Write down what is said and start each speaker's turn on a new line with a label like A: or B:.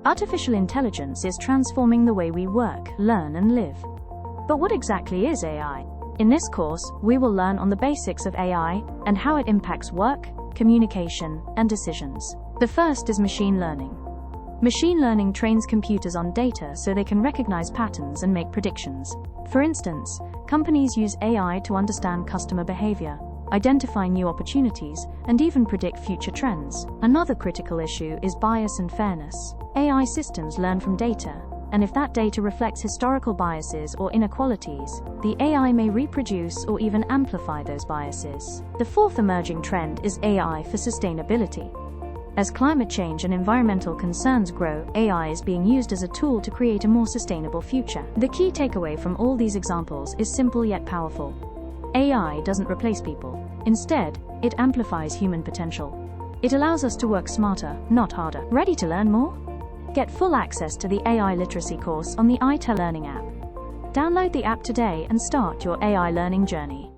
A: Artificial intelligence is transforming the way we work, learn, and live. But what exactly is AI? In this course, we will learn on the basics of AI and how it impacts work, communication, and decisions. The first is machine learning. Machine learning trains computers on data so they can recognize patterns and make predictions. For instance, companies use AI to understand customer behavior, identify new opportunities, and even predict future trends. Another critical issue is bias and fairness. AI systems learn from data, and if that data reflects historical biases or inequalities, the AI may reproduce or even amplify those biases. The fourth emerging trend is AI for sustainability. As climate change and environmental concerns grow, AI is being used as a tool to create a more sustainable future. The key takeaway from all these examples is simple yet powerful. AI doesn't replace people. Instead, it amplifies human potential. It allows us to work smarter, not harder. Ready to learn more? Get full access to the AI literacy course on the ITEL Learning app. Download the app today and start your AI learning journey.